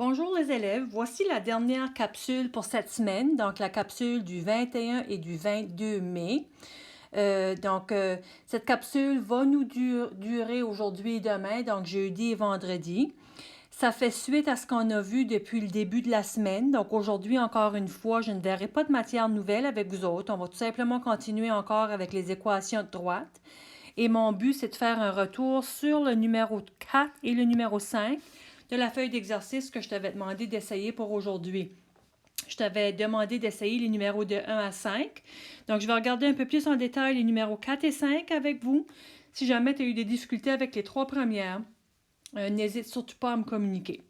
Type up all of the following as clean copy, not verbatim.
Bonjour les élèves, voici la dernière capsule pour cette semaine, donc la capsule du 21 et du 22 mai. Cette capsule va nous durer aujourd'hui et demain, donc jeudi et vendredi. Ça fait suite à ce qu'on a vu depuis le début de la semaine. Donc aujourd'hui, encore une fois, je ne verrai pas de matière nouvelle avec vous autres. On va tout simplement continuer encore avec les équations de droite. Et mon but, c'est de faire un retour sur le numéro 4 et le numéro 5 de la feuille d'exercice que je t'avais demandé d'essayer pour aujourd'hui. Je t'avais demandé d'essayer les numéros de 1 à 5. Donc, je vais regarder un peu plus en détail les numéros 4 et 5 avec vous. Si jamais tu as eu des difficultés avec les trois premières, n'hésite surtout pas à me communiquer.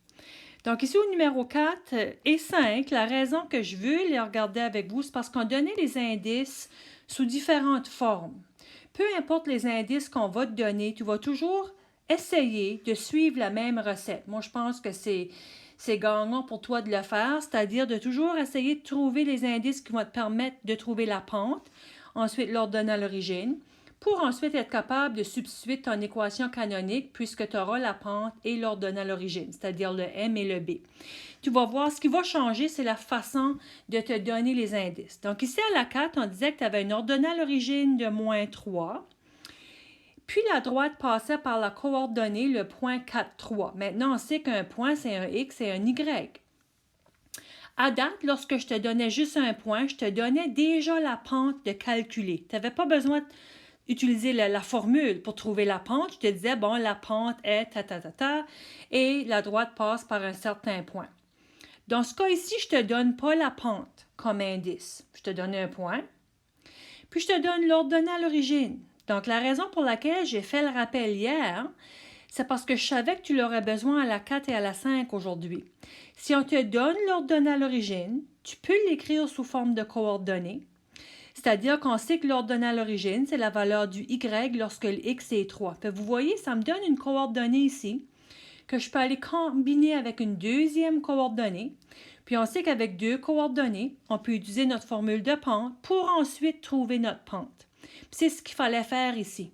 Donc, ici au numéro 4 et 5, la raison que je veux les regarder avec vous, c'est parce qu'on donnait les indices sous différentes formes. Peu importe les indices qu'on va te donner, tu vas toujours essayer de suivre la même recette. Moi, je pense que c'est gagnant pour toi de le faire, c'est-à-dire de toujours essayer de trouver les indices qui vont te permettre de trouver la pente, ensuite l'ordonner à l'origine, pour ensuite être capable de substituer ton équation canonique puisque tu auras la pente et l'ordonnée à l'origine, c'est-à-dire le M et le B. Tu vas voir, ce qui va changer, c'est la façon de te donner les indices. Donc ici à la 4, on disait que tu avais une ordonnée à l'origine de moins 3. Puis la droite passait par la coordonnée, le point 4, 3. Maintenant, on sait qu'un point, c'est un X et un Y. À date, lorsque je te donnais juste un point, je te donnais déjà la pente de calculer. Tu n'avais pas besoin d'utiliser la formule pour trouver la pente. Je te disais, bon, la pente est ta, et la droite passe par un certain point. Dans ce cas ici, je ne te donne pas la pente comme indice. Je te donne un point, puis je te donne l'ordonnée à l'origine. Donc, la raison pour laquelle j'ai fait le rappel hier, c'est parce que je savais que tu l'aurais besoin à la 4 et à la 5 aujourd'hui. Si on te donne l'ordonnée à l'origine, tu peux l'écrire sous forme de coordonnées. C'est-à-dire qu'on sait que l'ordonnée à l'origine, c'est la valeur du Y lorsque le X est 3. Vous voyez, ça me donne une coordonnée ici que je peux aller combiner avec une deuxième coordonnée. Puis on sait qu'avec deux coordonnées, on peut utiliser notre formule de pente pour ensuite trouver notre pente. C'est ce qu'il fallait faire ici.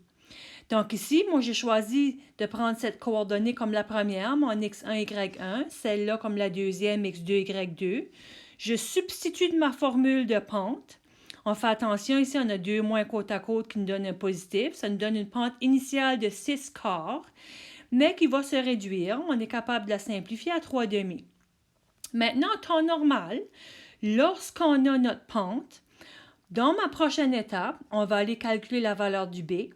Donc ici, moi j'ai choisi de prendre cette coordonnée comme la première, mon x1, y1, celle-là comme la deuxième, x2, y2. Je substitue de ma formule de pente. On fait attention, ici on a deux moins côte à côte qui nous donnent un positif. Ça nous donne une pente initiale de 6 quarts, mais qui va se réduire. On est capable de la simplifier à 3 demi. Maintenant, en temps normal, lorsqu'on a notre pente, dans ma prochaine étape, on va aller calculer la valeur du B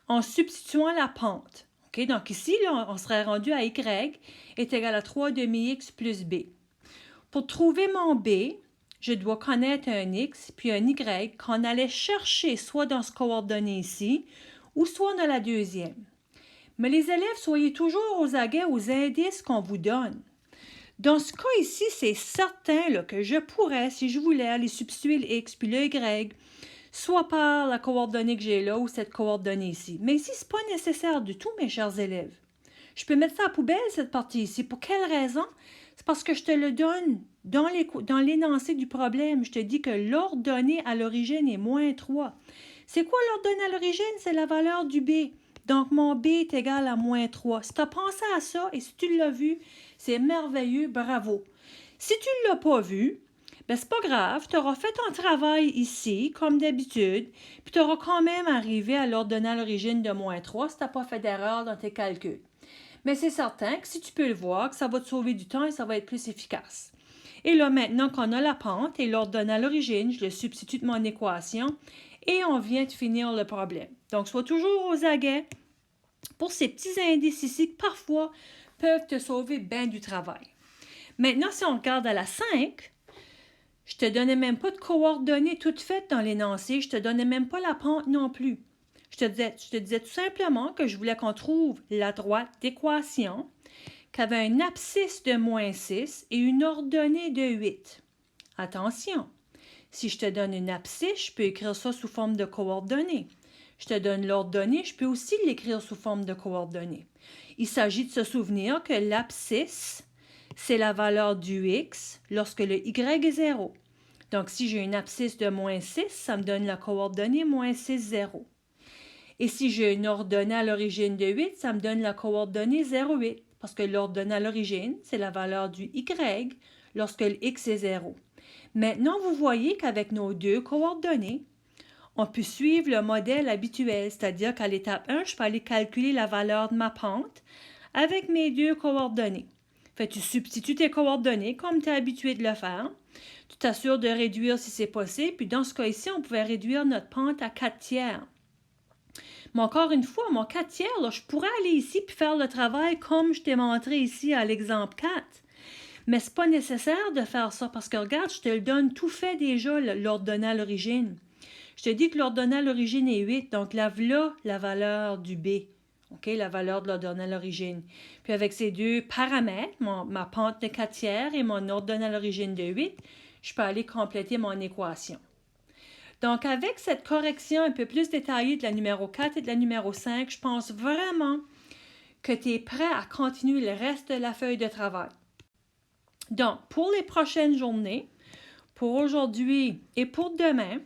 en substituant la pente. Okay? Donc ici, là, on serait rendu à Y est égal à 3 demi-X plus B. Pour trouver mon B, je dois connaître un X puis un Y qu'on allait chercher soit dans ce coordonné ici ou soit dans la deuxième. Mais les élèves, soyez toujours aux aguets aux indices qu'on vous donne. Dans ce cas ici, c'est certain là, que je pourrais, si je voulais, aller substituer le X puis le Y, soit par la coordonnée que j'ai là ou cette coordonnée ici. Mais ici, ce n'est pas nécessaire du tout, mes chers élèves. Je peux mettre ça à la poubelle, cette partie ici. Pour quelle raison? C'est parce que je te le donne dans l'énoncé du problème. Je te dis que l'ordonnée à l'origine est moins 3. C'est quoi l'ordonnée à l'origine? C'est la valeur du B. Donc, mon B est égal à moins 3. Si tu as pensé à ça et si tu l'as vu, c'est merveilleux, bravo. Si tu ne l'as pas vu, ben c'est pas grave, tu auras fait ton travail ici, comme d'habitude, puis tu auras quand même arrivé à l'ordonnée à l'origine de moins 3 si tu n'as pas fait d'erreur dans tes calculs. Mais c'est certain que si tu peux le voir, que ça va te sauver du temps et ça va être plus efficace. Et là, maintenant qu'on a la pente et l'ordonnée à l'origine, je le substitue de mon équation et on vient de finir le problème. Donc, sois toujours aux aguets pour ces petits indices ici qui parfois peuvent te sauver bien du travail. Maintenant, si on regarde à la 5, je ne te donnais même pas de coordonnées toutes faites dans l'énoncé, je ne te donnais même pas la pente non plus. Je te disais tout simplement que je voulais qu'on trouve la droite d'équation qui avait un abscisse de moins 6 et une ordonnée de 8. Attention, si je te donne une abscisse, je peux écrire ça sous forme de coordonnées. Je te donne l'ordonnée, je peux aussi l'écrire sous forme de coordonnées. Il s'agit de se souvenir que l'abscisse, c'est la valeur du X lorsque le Y est 0. Donc, si j'ai une abscisse de moins 6, ça me donne la coordonnée moins 6, 0. Et si j'ai une ordonnée à l'origine de 8, ça me donne la coordonnée 0,8. parce que l'ordonnée à l'origine, c'est la valeur du y lorsque le x est 0. Maintenant, vous voyez qu'avec nos deux coordonnées, on peut suivre le modèle habituel, c'est-à-dire qu'à l'étape 1, je peux aller calculer la valeur de ma pente avec mes deux coordonnées. Fait, tu substitues tes coordonnées comme tu es habitué de le faire. Tu t'assures de réduire si c'est possible. Puis dans ce cas ici, on pouvait réduire notre pente à 4 tiers. Mais encore une fois, mon 4 tiers, là, je pourrais aller ici et faire le travail comme je t'ai montré ici à l'exemple 4. Mais ce n'est pas nécessaire de faire ça parce que regarde, je te le donne tout fait déjà, l'ordonnée à l'origine. Je te dis que l'ordonnée à l'origine est 8, donc là, la valeur du B. Okay, la valeur de l'ordonnée à l'origine. Puis avec ces deux paramètres, ma pente de 4 tiers et mon ordonnée à l'origine de 8, je peux aller compléter mon équation. Donc avec cette correction un peu plus détaillée de la numéro 4 et de la numéro 5, je pense vraiment que tu es prêt à continuer le reste de la feuille de travail. Donc, pour les prochaines journées, pour aujourd'hui et pour demain,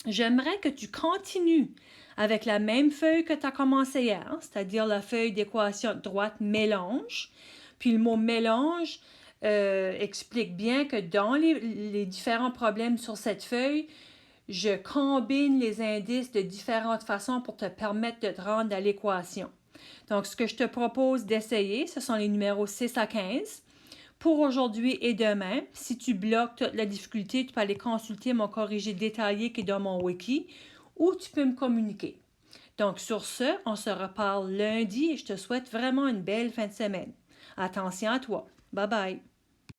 j'aimerais que tu continues avec la même feuille que tu as commencé hier, c'est-à-dire la feuille d'équation de droite mélange. Puis le mot mélange explique bien que dans les différents problèmes sur cette feuille, je combine les indices de différentes façons pour te permettre de te rendre à l'équation. Donc, ce que je te propose d'essayer, ce sont les numéros 6 à 15. Pour aujourd'hui et demain, si tu bloques toute la difficulté, tu peux aller consulter mon corrigé détaillé qui est dans mon wiki ou tu peux me communiquer. Donc, sur ce, on se reparle lundi et je te souhaite vraiment une belle fin de semaine. Attention à toi. Bye bye.